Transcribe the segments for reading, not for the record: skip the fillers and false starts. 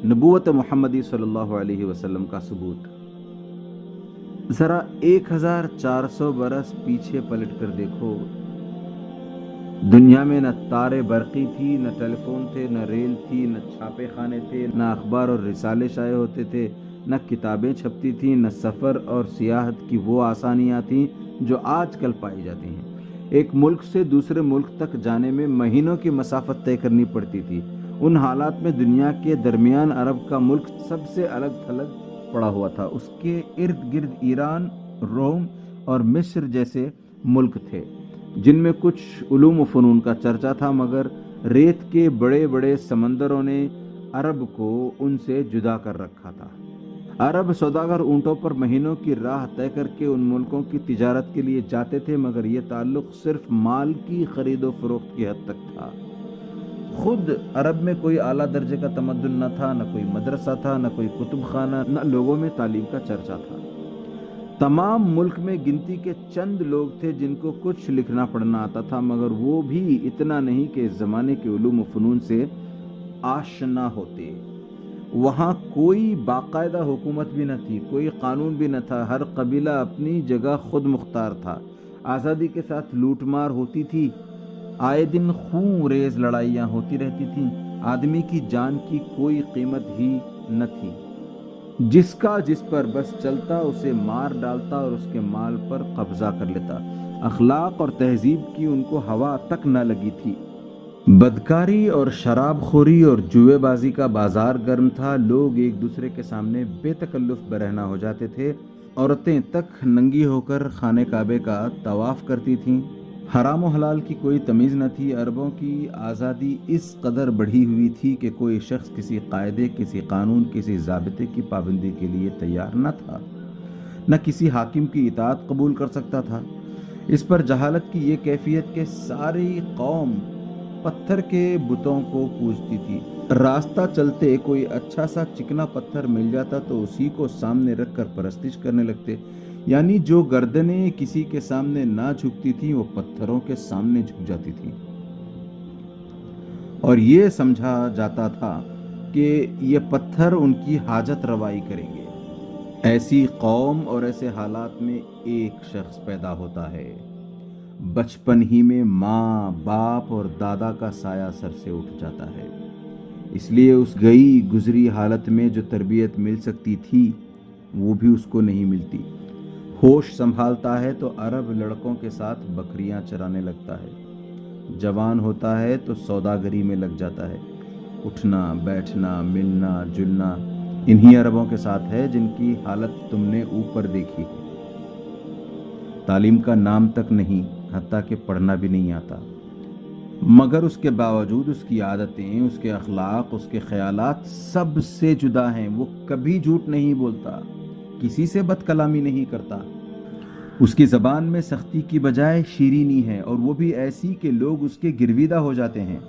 نبوت محمدی صلی اللہ علیہ وسلم کا ثبوت۔ ذرا 1400 برس پیچھے پلٹ کر دیکھو، دنیا میں نہ تارے برقی تھی، نہ ٹیلی فون تھے، نہ ریل تھی، نہ چھاپے خانے تھے، نہ اخبار اور رسالے شائع ہوتے تھے، نہ کتابیں چھپتی تھیں، نہ سفر اور سیاحت کی وہ آسانیاں تھیں جو آج کل پائی جاتی ہیں۔ ایک ملک سے دوسرے ملک تک جانے میں مہینوں کی مسافت طے کرنی پڑتی تھی۔ ان حالات میں دنیا کے درمیان عرب کا ملک سب سے الگ تھلگ پڑا ہوا تھا۔ اس کے ارد گرد ایران، روم اور مصر جیسے ملک تھے جن میں کچھ علوم و فنون کا چرچا تھا، مگر ریت کے بڑے بڑے سمندروں نے عرب کو ان سے جدا کر رکھا تھا۔ عرب سوداگر اونٹوں پر مہینوں کی راہ طے کر کے ان ملکوں کی تجارت کے لیے جاتے تھے، مگر یہ تعلق صرف مال کی خرید و فروخت کی حد تک تھا۔ خود عرب میں کوئی اعلیٰ درجے کا تمدن نہ تھا، نہ کوئی مدرسہ تھا، نہ کوئی کتب خانہ، نہ لوگوں میں تعلیم کا چرچا تھا۔ تمام ملک میں گنتی کے چند لوگ تھے جن کو کچھ لکھنا پڑھنا آتا تھا، مگر وہ بھی اتنا نہیں کہ اس زمانے کے علوم و فنون سے آشنا ہوتے۔ وہاں کوئی باقاعدہ حکومت بھی نہ تھی، کوئی قانون بھی نہ تھا، ہر قبیلہ اپنی جگہ خود مختار تھا۔ آزادی کے ساتھ لوٹ مار ہوتی تھی، آئے دن خون ریز لڑائیاں ہوتی رہتی تھیں، آدمی کی جان کی کوئی قیمت ہی نہ تھی۔ جس کا جس پر بس چلتا اسے مار ڈالتا اور اس کے مال پر قبضہ کر لیتا۔ اخلاق اور تہذیب کی ان کو ہوا تک نہ لگی تھی۔ بدکاری اور شراب خوری اور جوئے بازی کا بازار گرم تھا، لوگ ایک دوسرے کے سامنے بے تکلف برہنہ ہو جاتے تھے، عورتیں تک ننگی ہو کر خانہ کعبے کا طواف کرتی تھیں، حرام و حلال کی کوئی تمیز نہ تھی۔ عربوں کی آزادی اس قدر بڑھی ہوئی تھی کہ کوئی شخص کسی قاعدے، کسی قانون، کسی ضابطے کی پابندی کے لیے تیار نہ تھا، نہ کسی حاکم کی اطاعت قبول کر سکتا تھا۔ اس پر جہالت کی یہ کیفیت کہ ساری قوم پتھر کے بتوں کو پوجتی تھی۔ راستہ چلتے کوئی اچھا سا چکنا پتھر مل جاتا تو اسی کو سامنے رکھ کر پرستش کرنے لگتے، یعنی جو گردنیں کسی کے سامنے نہ جھکتی تھیں وہ پتھروں کے سامنے جھک جاتی تھیں، اور یہ سمجھا جاتا تھا کہ یہ پتھر ان کی حاجت روائی کریں گے۔ ایسی قوم اور ایسے حالات میں ایک شخص پیدا ہوتا ہے، بچپن ہی میں ماں، باپ اور دادا کا سایہ سر سے اٹھ جاتا ہے، اس لیے اس گئی گزری حالت میں جو تربیت مل سکتی تھی وہ بھی اس کو نہیں ملتی۔ ہوش سنبھالتا ہے تو عرب لڑکوں کے ساتھ بکریاں چرانے لگتا ہے، جوان ہوتا ہے تو سوداگری میں لگ جاتا ہے۔ اٹھنا بیٹھنا ملنا جلنا انہی عربوں کے ساتھ ہے جن کی حالت تم نے اوپر دیکھی ہے۔ تعلیم کا نام تک نہیں، حتیٰ کہ پڑھنا بھی نہیں آتا، مگر اس کے باوجود اس کی عادتیں، اس کے اخلاق، اس کے خیالات سب سے جدا ہیں۔ وہ کبھی جھوٹ نہیں بولتا، کسی سے بد کلامی نہیں کرتا، اس کی زبان میں سختی کی بجائے شیرینی ہے، اور وہ بھی ایسی کہ لوگ اس کے گرویدہ ہو جاتے ہیں۔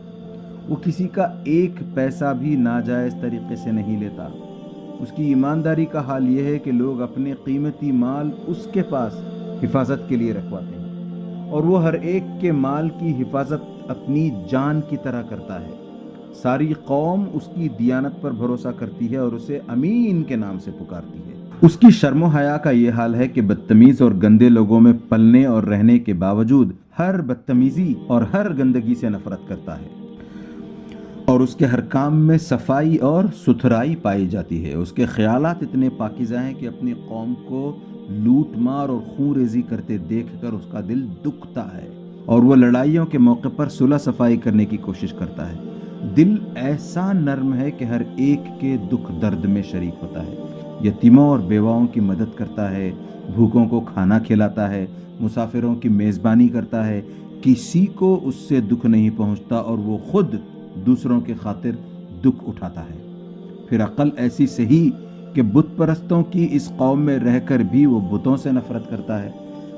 وہ کسی کا ایک پیسہ بھی ناجائز طریقے سے نہیں لیتا۔ اس کی ایمانداری کا حال یہ ہے کہ لوگ اپنے قیمتی مال اس کے پاس حفاظت کے لیے رکھواتے ہیں، اور وہ ہر ایک کے مال کی حفاظت اپنی جان کی طرح کرتا ہے۔ ساری قوم اس کی دیانت پر بھروسہ کرتی ہے اور اسے امین کے نام سے پکارتی ہے۔ اس کی شرم و حیا کا یہ حال ہے کہ بدتمیز اور گندے لوگوں میں پلنے اور رہنے کے باوجود ہر بدتمیزی اور ہر گندگی سے نفرت کرتا ہے، اور اس کے ہر کام میں صفائی اور ستھرائی پائی جاتی ہے۔ اس کے خیالات اتنے پاکیزہ ہیں کہ اپنی قوم کو لوٹ مار اور خون ریزی کرتے دیکھ کر اس کا دل دکھتا ہے، اور وہ لڑائیوں کے موقع پر صلح صفائی کرنے کی کوشش کرتا ہے۔ دل ایسا نرم ہے کہ ہر ایک کے دکھ درد میں شریک ہوتا ہے، یتیموں اور بیواؤں کی مدد کرتا ہے، بھوکوں کو کھانا کھلاتا ہے، مسافروں کی میزبانی کرتا ہے، کسی کو اس سے دکھ نہیں پہنچتا، اور وہ خود دوسروں کے خاطر دکھ اٹھاتا ہے۔ پھر عقل ایسی صحیح کہ بت پرستوں کی اس قوم میں رہ کر بھی وہ بتوں سے نفرت کرتا ہے،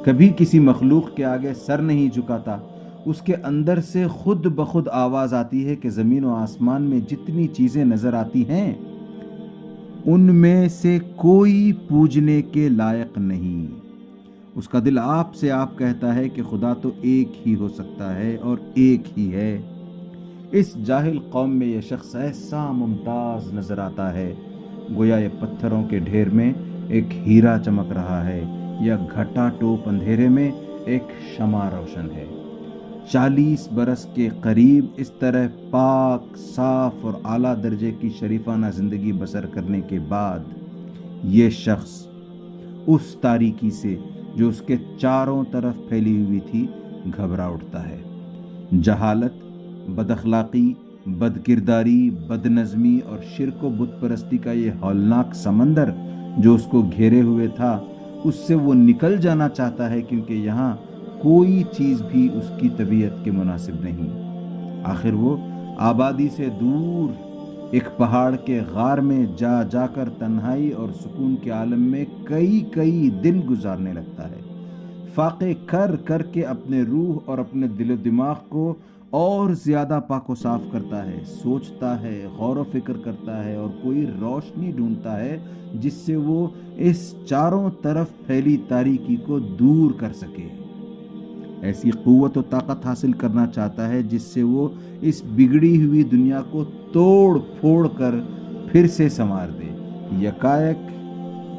کبھی کسی مخلوق کے آگے سر نہیں جھکاتا۔ اس کے اندر سے خود بخود آواز آتی ہے کہ زمین و آسمان میں جتنی چیزیں نظر آتی ہیں ان میں سے کوئی پوجنے کے لائق نہیں۔ اس کا دل آپ سے آپ کہتا ہے کہ خدا تو ایک ہی ہو سکتا ہے اور ایک ہی ہے۔ اس جاہل قوم میں یہ شخص ایسا ممتاز نظر آتا ہے گویا یہ پتھروں کے ڈھیر میں ایک ہیرا چمک رہا ہے یا گھٹا ٹوپ اندھیرے میں ایک شمع روشن ہے۔ 40 برس کے قریب اس طرح پاک، صاف اور اعلیٰ درجے کی شریفانہ زندگی بسر کرنے کے بعد یہ شخص اس تاریکی سے جو اس کے چاروں طرف پھیلی ہوئی تھی گھبرا اٹھتا ہے۔ جہالت، بد اخلاقی، بد کرداری، بد نظمی اور شرک و بت پرستی کا یہ ہولناک سمندر جو اس کو گھیرے ہوئے تھا، اس سے وہ نکل جانا چاہتا ہے، کیونکہ یہاں کوئی چیز بھی اس کی طبیعت کے مناسب نہیں۔ آخر وہ آبادی سے دور ایک پہاڑ کے غار میں جا کر تنہائی اور سکون کے عالم میں کئی دن گزارنے لگتا ہے، فاقے کر کے اپنے روح اور اپنے دل و دماغ کو اور زیادہ پاک و صاف کرتا ہے، سوچتا ہے، غور و فکر کرتا ہے اور کوئی روشنی ڈھونڈتا ہے جس سے وہ اس چاروں طرف پھیلی تاریکی کو دور کر سکے۔ ایسی قوت و طاقت حاصل کرنا چاہتا ہے جس سے وہ اس بگڑی ہوئی دنیا کو توڑ پھوڑ کر پھر سے سنوار دے۔ یکایک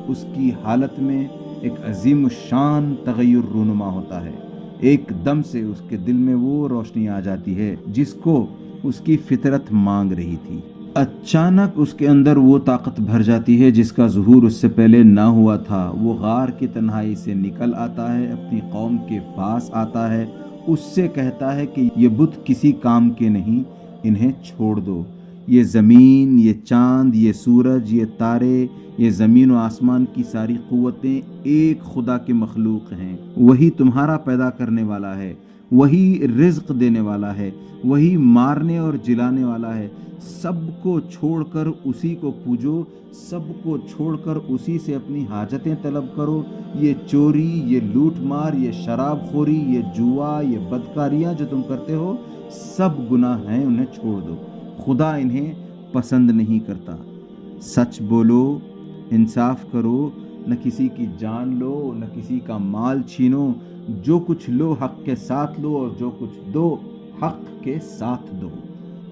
اس کی حالت میں ایک عظیم الشان تغیر رونما ہوتا ہے، ایک دم سے اس کے دل میں وہ روشنی آ جاتی ہے جس کو اس کی فطرت مانگ رہی تھی۔ اچانک اس کے اندر وہ طاقت بھر جاتی ہے جس کا ظہور اس سے پہلے نہ ہوا تھا۔ وہ غار کی تنہائی سے نکل آتا ہے، اپنی قوم کے پاس آتا ہے، اس سے کہتا ہے کہ یہ بت کسی کام کے نہیں، انہیں چھوڑ دو۔ یہ زمین، یہ چاند، یہ سورج، یہ تارے، یہ زمین و آسمان کی ساری قوتیں ایک خدا کے مخلوق ہیں۔ وہی تمہارا پیدا کرنے والا ہے، وہی رزق دینے والا ہے، وہی مارنے اور جلانے والا ہے۔ سب کو چھوڑ کر اسی کو پوجو، سب کو چھوڑ کر اسی سے اپنی حاجتیں طلب کرو۔ یہ چوری، یہ لوٹ مار، یہ شراب خوری، یہ جوا، یہ بدکاریاں جو تم کرتے ہو سب گناہ ہیں، انہیں چھوڑ دو۔ خدا انہیں پسند نہیں کرتا۔ سچ بولو، انصاف کرو، نہ کسی کی جان لو، نہ کسی کا مال چھینو۔ جو کچھ لو حق کے ساتھ لو اور جو کچھ دو حق کے ساتھ دو۔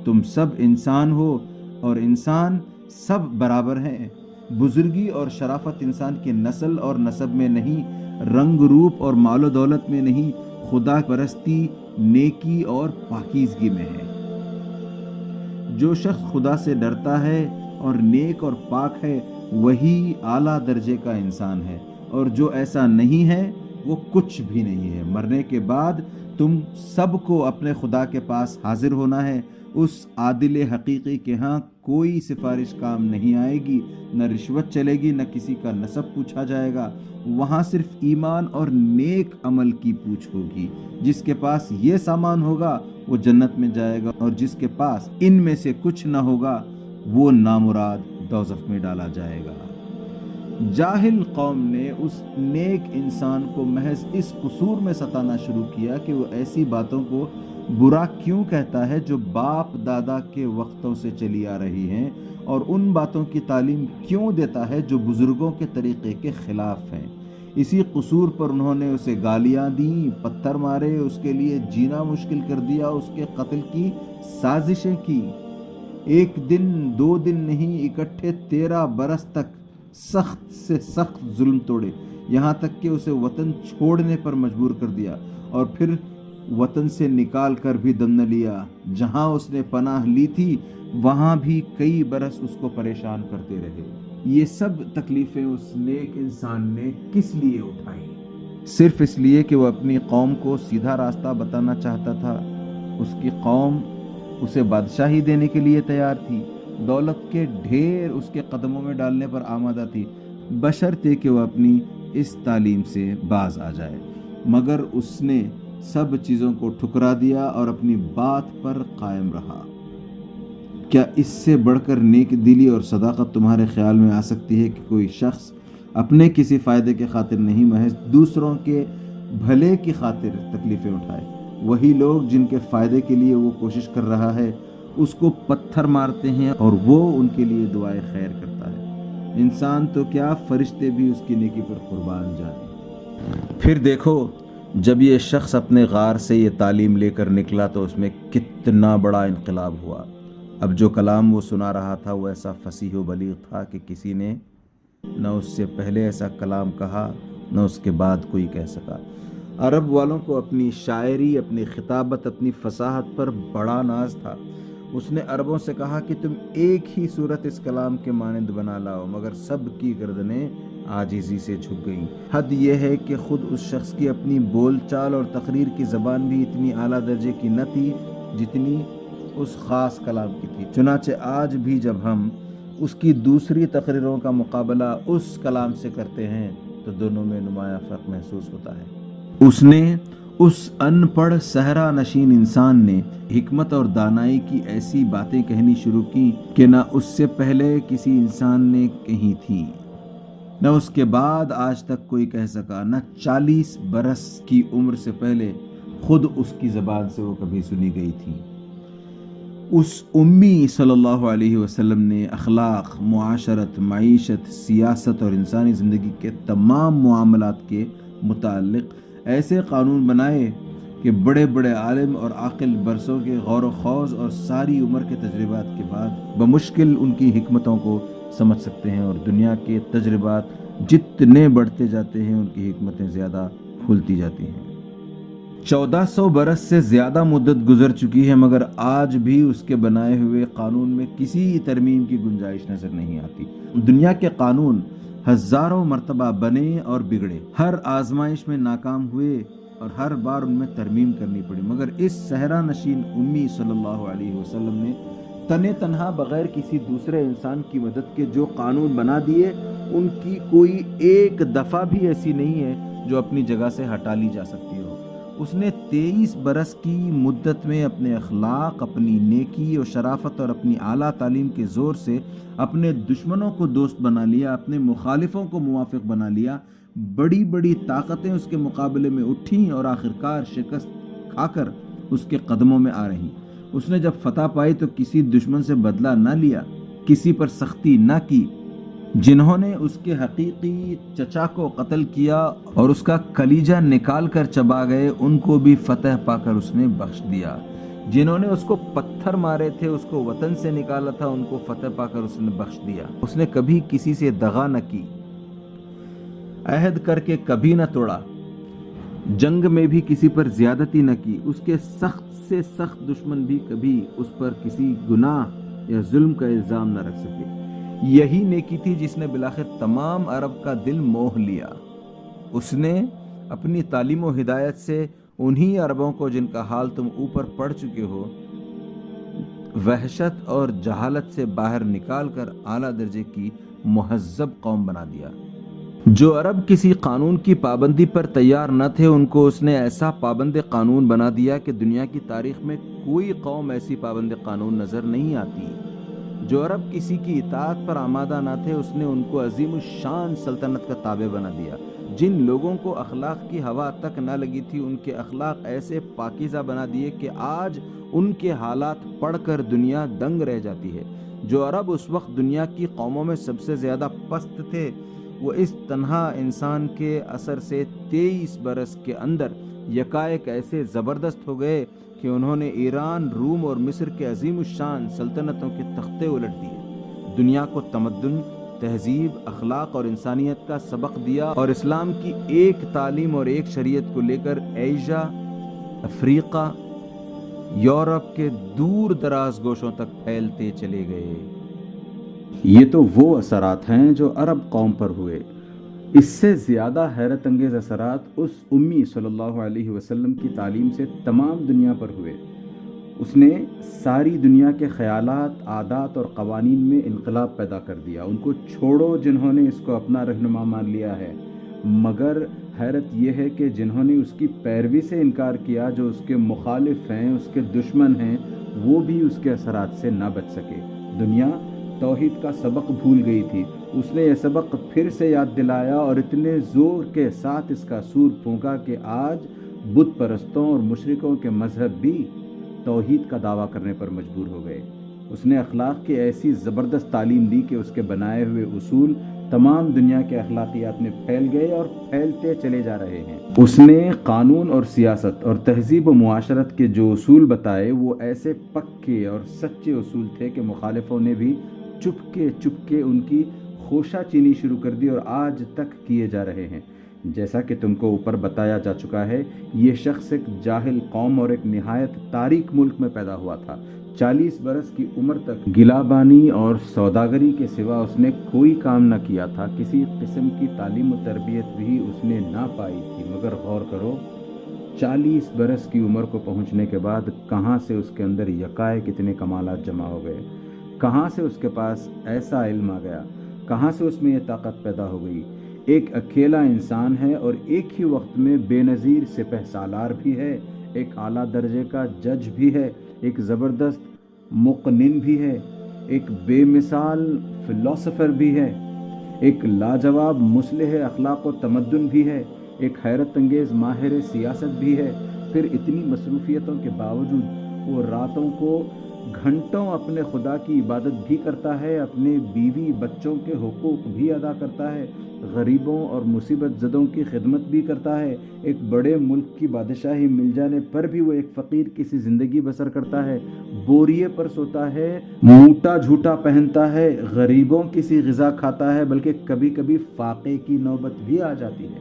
تم سب انسان ہو اور انسان سب برابر ہیں۔ بزرگی اور شرافت انسان کی نسل اور نسب میں نہیں، رنگ روپ اور مال و دولت میں نہیں، خدا پرستی، نیکی اور پاکیزگی میں ہے۔ جو شخص خدا سے ڈرتا ہے اور نیک اور پاک ہے وہی اعلیٰ درجے کا انسان ہے، اور جو ایسا نہیں ہے وہ کچھ بھی نہیں ہے۔ مرنے کے بعد تم سب کو اپنے خدا کے پاس حاضر ہونا ہے۔ اس عادل حقیقی کے ہاں کوئی سفارش کام نہیں آئے گی، نہ رشوت چلے گی، نہ کسی کا نسب پوچھا جائے گا۔ وہاں صرف ایمان اور نیک عمل کی پوچھ ہوگی۔ جس کے پاس یہ سامان ہوگا وہ جنت میں جائے گا، اور جس کے پاس ان میں سے کچھ نہ ہوگا وہ نامراد دوزخ میں ڈالا جائے گا۔ جاہل قوم نے اس نیک انسان کو محض اس قصور میں ستانا شروع کیا کہ وہ ایسی باتوں کو برا کیوں کہتا ہے جو باپ دادا کے وقتوں سے چلی آ رہی ہیں، اور ان باتوں کی تعلیم کیوں دیتا ہے جو بزرگوں کے طریقے کے خلاف ہیں۔ اسی قصور پر انہوں نے اسے گالیاں دیں، پتھر مارے، اس کے لیے جینا مشکل کر دیا، اس کے قتل کی سازشیں کی۔ ایک دن، 2 دن نہیں، اکٹھے 13 برس تک سخت سے سخت ظلم توڑے، یہاں تک کہ اسے وطن چھوڑنے پر مجبور کر دیا، اور پھر وطن سے نکال کر بھی دم نہ لیا۔ جہاں اس نے پناہ لی تھی وہاں بھی کئی برس اس کو پریشان کرتے رہے۔ یہ سب تکلیفیں اس نیک انسان نے کس لیے اٹھائی؟ صرف اس لیے کہ وہ اپنی قوم کو سیدھا راستہ بتانا چاہتا تھا۔ اس کی قوم اسے بادشاہی دینے کے لیے تیار تھی، دولت کے ڈھیر اس کے قدموں میں ڈالنے پر آمادہ تھی، بشرطے کہ وہ اپنی اس تعلیم سے باز آ جائے۔ مگر اس نے سب چیزوں کو ٹھکرا دیا اور اپنی بات پر قائم رہا۔ کیا اس سے بڑھ کر نیک دلی اور صداقت تمہارے خیال میں آ سکتی ہے کہ کوئی شخص اپنے کسی فائدے کے خاطر نہیں، محض دوسروں کے بھلے کی خاطر تکلیفیں اٹھائے؟ وہی لوگ جن کے فائدے کے لیے وہ کوشش کر رہا ہے اس کو پتھر مارتے ہیں اور وہ ان کے لیے دعائے خیر کرتا ہے۔ انسان تو کیا، فرشتے بھی اس کی نیکی پر قربان جائیں۔ پھر دیکھو، جب یہ شخص اپنے غار سے یہ تعلیم لے کر نکلا تو اس میں کتنا بڑا انقلاب ہوا۔ اب جو کلام وہ سنا رہا تھا وہ ایسا فصیح و بلیغ تھا کہ کسی نے نہ اس سے پہلے ایسا کلام کہا نہ اس کے بعد کوئی کہہ سکا۔ عرب والوں کو اپنی شاعری، اپنی خطابت، اپنی فصاحت پر بڑا ناز تھا۔ اس نے عربوں سے کہا کہ تم ایک ہی صورت اس کلام کے مانند بنا لاؤ، مگر سب کی گردنیں عاجزی سے جھک گئیں۔ حد یہ ہے کہ خود اس شخص کی اپنی بول چال اور تقریر کی زبان بھی اتنی اعلیٰ درجے کی نہ تھی جتنی اس خاص کلام کی تھی۔ چنانچہ آج بھی جب ہم اس کی دوسری تقریروں کا مقابلہ اس کلام سے کرتے ہیں تو دونوں میں نمایاں فرق محسوس ہوتا ہے۔ اس ان پڑھ صحرا نشین انسان نے حکمت اور دانائی کی ایسی باتیں کہنی شروع کی کہ نہ اس سے پہلے کسی انسان نے کہی تھی، نہ اس کے بعد آج تک کوئی کہہ سکا، نہ 40 برس کی عمر سے پہلے خود اس کی زبان سے وہ کبھی سنی گئی تھی۔ اس امی صلی اللہ علیہ وسلم نے اخلاق، معاشرت، معیشت، سیاست اور انسانی زندگی کے تمام معاملات کے متعلق ایسے قانون بنائے کہ بڑے بڑے عالم اور عاقل برسوں کے غور و خوض اور ساری عمر کے تجربات کے بعد بمشکل ان کی حکمتوں کو سمجھ سکتے ہیں، اور دنیا کے تجربات جتنے بڑھتے جاتے ہیں ان کی حکمتیں زیادہ کھلتی جاتی ہیں۔ 1400 برس سے زیادہ مدت گزر چکی ہے مگر آج بھی اس کے بنائے ہوئے قانون میں کسی ترمیم کی گنجائش نظر نہیں آتی۔ دنیا کے قانون ہزاروں مرتبہ بنے اور بگڑے، ہر آزمائش میں ناکام ہوئے اور ہر بار ان میں ترمیم کرنی پڑی، مگر اس صحرا نشین امی صلی اللہ علیہ وسلم نے تنہا بغیر کسی دوسرے انسان کی مدد کے جو قانون بنا دیے ان کی کوئی ایک دفعہ بھی ایسی نہیں ہے جو اپنی جگہ سے ہٹا لی جا سکتی ہو۔ اس نے 23 برس کی مدت میں اپنے اخلاق، اپنی نیکی و شرافت اور اپنی اعلیٰ تعلیم کے زور سے اپنے دشمنوں کو دوست بنا لیا، اپنے مخالفوں کو موافق بنا لیا۔ بڑی بڑی طاقتیں اس کے مقابلے میں اٹھیں اور آخرکار شکست کھا کر اس کے قدموں میں آ رہیں۔ اس نے جب فتح پائی تو کسی دشمن سے بدلہ نہ لیا، کسی پر سختی نہ کی۔ جنہوں نے اس کے حقیقی چچا کو قتل کیا اور اس کا کلیجہ نکال کر چبا گئے ان کو بھی فتح پا کر اس نے بخش دیا۔ جنہوں نے اس کو پتھر مارے تھے، اس کو وطن سے نکالا تھا، ان کو فتح پا کر اس نے بخش دیا۔ اس نے کبھی کسی سے دغا نہ کی، عہد کر کے کبھی نہ توڑا، جنگ میں بھی کسی پر زیادتی نہ کی۔ اس کے سخت سے سخت دشمن بھی کبھی اس پر کسی گناہ یا ظلم کا الزام نہ رکھ سکے۔ یہی نیکی تھی جس نے بالآخر تمام عرب کا دل موہ لیا۔ اس نے اپنی تعلیم و ہدایت سے انہی عربوں کو جن کا حال تم اوپر پڑھ چکے ہو وحشت اور جہالت سے باہر نکال کر اعلیٰ درجے کی مہذب قوم بنا دیا۔ جو عرب کسی قانون کی پابندی پر تیار نہ تھے ان کو اس نے ایسا پابند قانون بنا دیا کہ دنیا کی تاریخ میں کوئی قوم ایسی پابند قانون نظر نہیں آتی۔ جو عرب کسی کی اطاعت پر آمادہ نہ تھے اس نے ان کو عظیم الشان سلطنت کا تابع بنا دیا۔ جن لوگوں کو اخلاق کی ہوا تک نہ لگی تھی ان کے اخلاق ایسے پاکیزہ بنا دیے کہ آج ان کے حالات پڑھ کر دنیا دنگ رہ جاتی ہے۔ جو عرب اس وقت دنیا کی قوموں میں سب سے زیادہ پست تھے وہ اس تنہا انسان کے اثر سے 23 برس کے اندر یکایک ایسے زبردست ہو گئے کہ انہوں نے ایران، روم اور مصر کے عظیم الشان سلطنتوں کے تختے الٹ دیے، دنیا کو تمدن، تہذیب، اخلاق اور انسانیت کا سبق دیا اور اسلام کی ایک تعلیم اور ایک شریعت کو لے کر ایشیا، افریقہ، یورپ کے دور دراز گوشوں تک پھیلتے چلے گئے۔ یہ تو وہ اثرات ہیں جو عرب قوم پر ہوئے۔ اس سے زیادہ حیرت انگیز اثرات اس امی صلی اللہ علیہ وسلم کی تعلیم سے تمام دنیا پر ہوئے۔ اس نے ساری دنیا کے خیالات، عادات اور قوانین میں انقلاب پیدا کر دیا۔ ان کو چھوڑو جنہوں نے اس کو اپنا رہنما مان لیا ہے، مگر حیرت یہ ہے کہ جنہوں نے اس کی پیروی سے انکار کیا، جو اس کے مخالف ہیں، اس کے دشمن ہیں، وہ بھی اس کے اثرات سے نہ بچ سکے۔ دنیا توحید کا سبق بھول گئی تھی، اس نے یہ سبق پھر سے یاد دلایا اور اتنے زور کے ساتھ اس کا سور پھونکا کہ آج بت پرستوں اور مشرکوں کے مذہب بھی توحید کا دعویٰ کرنے پر مجبور ہو گئے۔ اس نے اخلاق کی ایسی زبردست تعلیم دی کہ اس کے بنائے ہوئے اصول تمام دنیا کے اخلاقیات میں پھیل گئے اور پھیلتے چلے جا رہے ہیں۔ اس نے قانون اور سیاست اور تہذیب و معاشرت کے جو اصول بتائے وہ ایسے پکے اور سچے اصول تھے کہ مخالفوں نے بھی چپکے ان کی خوشہ چینی شروع کر دی اور آج تک کیے جا رہے ہیں۔ جیسا کہ تم کو اوپر بتایا جا چکا ہے، یہ شخص ایک جاہل قوم اور ایک نہایت تاریک ملک میں پیدا ہوا تھا۔ 40 برس کی عمر تک گلابانی اور سوداگری کے سوا اس نے کوئی کام نہ کیا تھا، کسی قسم کی تعلیم و تربیت بھی اس نے نہ پائی تھی۔ مگر غور کرو، 40 برس کی عمر کو پہنچنے کے بعد کہاں سے اس کے اندر یکائک اتنے کمالات جمع ہو گئے، کہاں سے اس کے پاس ایسا علم آ گیا، کہاں سے اس میں یہ طاقت پیدا ہو گئی۔ ایک اکیلا انسان ہے اور ایک ہی وقت میں بے نظیر سپہ سالار بھی ہے، ایک اعلیٰ درجے کا جج بھی ہے، ایک زبردست مقنن بھی ہے، ایک بے مثال فلاسفر بھی ہے، ایک لاجواب مصلح اخلاق و تمدن بھی ہے، ایک حیرت انگیز ماہر سیاست بھی ہے۔ پھر اتنی مصروفیتوں کے باوجود وہ راتوں کو گھنٹوں اپنے خدا کی عبادت بھی کرتا ہے، اپنے بیوی بچوں کے حقوق بھی ادا کرتا ہے، غریبوں اور مصیبت زدوں کی خدمت بھی کرتا ہے۔ ایک بڑے ملک کی بادشاہی مل جانے پر بھی وہ ایک فقیر کی سی زندگی بسر کرتا ہے، بوریے پر سوتا ہے، موٹا جھوٹا پہنتا ہے، غریبوں کی سی غذا کھاتا ہے، بلکہ کبھی کبھی فاقے کی نوبت بھی آ جاتی ہے۔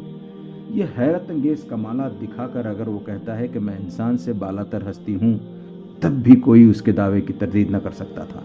یہ حیرت انگیز کمالات دکھا کر اگر وہ کہتا ہے کہ میں انسان سے بالاتر ہستی ہوں، تب بھی کوئی اس کے دعوے کی تردید نہ کر سکتا تھا۔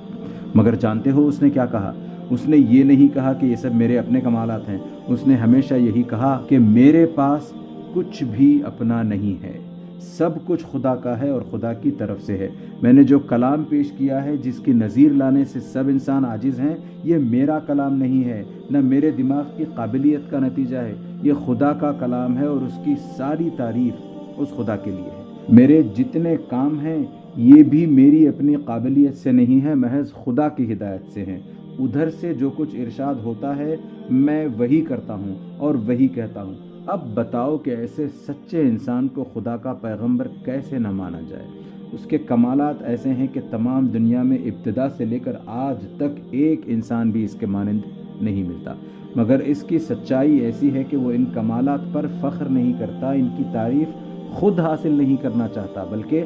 مگر جانتے ہو اس نے کیا کہا؟ اس نے یہ نہیں کہا کہ یہ سب میرے اپنے کمالات ہیں، اس نے ہمیشہ یہی کہا کہ میرے پاس کچھ بھی اپنا نہیں ہے، سب کچھ خدا کا ہے اور خدا کی طرف سے ہے۔ میں نے جو کلام پیش کیا ہے جس کی نظیر لانے سے سب انسان عاجز ہیں، یہ میرا کلام نہیں ہے، نہ میرے دماغ کی قابلیت کا نتیجہ ہے، یہ خدا کا کلام ہے اور اس کی ساری تعریف اس خدا کے لیے ہے۔ میرے جتنے کام ہیں یہ بھی میری اپنی قابلیت سے نہیں ہے، محض خدا کی ہدایت سے ہیں۔ ادھر سے جو کچھ ارشاد ہوتا ہے میں وہی کرتا ہوں اور وہی کہتا ہوں۔ اب بتاؤ کہ ایسے سچے انسان کو خدا کا پیغمبر کیسے نہ مانا جائے؟ اس کے کمالات ایسے ہیں کہ تمام دنیا میں ابتدا سے لے کر آج تک ایک انسان بھی اس کے مانند نہیں ملتا۔ مگر اس کی سچائی ایسی ہے کہ وہ ان کمالات پر فخر نہیں کرتا، ان کی تعریف خود حاصل نہیں کرنا چاہتا، بلکہ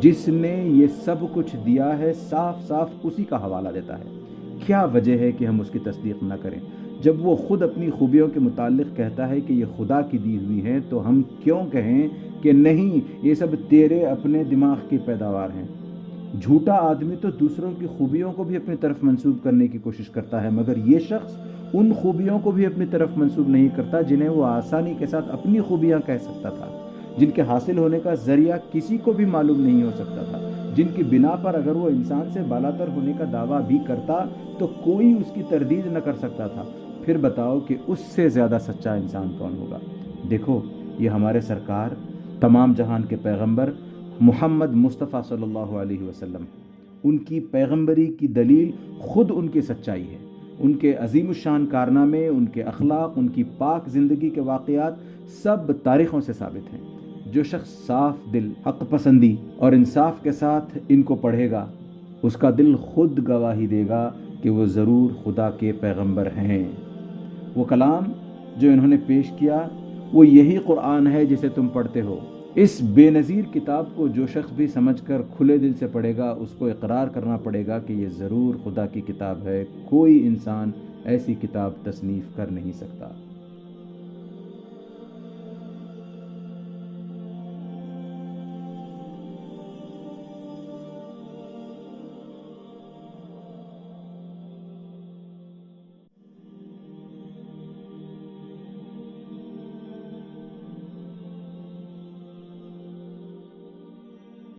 جس نے یہ سب کچھ دیا ہے صاف صاف اسی کا حوالہ دیتا ہے۔ کیا وجہ ہے کہ ہم اس کی تصدیق نہ کریں؟ جب وہ خود اپنی خوبیوں کے متعلق کہتا ہے کہ یہ خدا کی دی ہوئی ہیں، تو ہم کیوں کہیں کہ نہیں یہ سب تیرے اپنے دماغ کی پیداوار ہیں؟ جھوٹا آدمی تو دوسروں کی خوبیوں کو بھی اپنی طرف منسوب کرنے کی کوشش کرتا ہے، مگر یہ شخص ان خوبیوں کو بھی اپنی طرف منسوب نہیں کرتا جنہیں وہ آسانی کے ساتھ اپنی خوبیاں کہہ سکتا تھا، جن کے حاصل ہونے کا ذریعہ کسی کو بھی معلوم نہیں ہو سکتا تھا، جن کی بنا پر اگر وہ انسان سے بالاتر ہونے کا دعویٰ بھی کرتا تو کوئی اس کی تردید نہ کر سکتا تھا۔ پھر بتاؤ کہ اس سے زیادہ سچا انسان کون ہوگا؟ دیکھو، یہ ہمارے سرکار، تمام جہان کے پیغمبر محمد مصطفیٰ صلی اللہ علیہ وسلم، ان کی پیغمبری کی دلیل خود ان کی سچائی ہے۔ ان کے عظیم الشان کارنامے، ان کے اخلاق، ان کی پاک زندگی کے واقعات سب تاریخوں سے ثابت ہیں۔ جو شخص صاف دل، حق پسندی اور انصاف کے ساتھ ان کو پڑھے گا، اس کا دل خود گواہی دے گا کہ وہ ضرور خدا کے پیغمبر ہیں۔ وہ کلام جو انہوں نے پیش کیا وہ یہی قرآن ہے جسے تم پڑھتے ہو۔ اس بے نظیر کتاب کو جو شخص بھی سمجھ کر کھلے دل سے پڑھے گا، اس کو اقرار کرنا پڑے گا کہ یہ ضرور خدا کی کتاب ہے، کوئی انسان ایسی کتاب تصنیف کر نہیں سکتا۔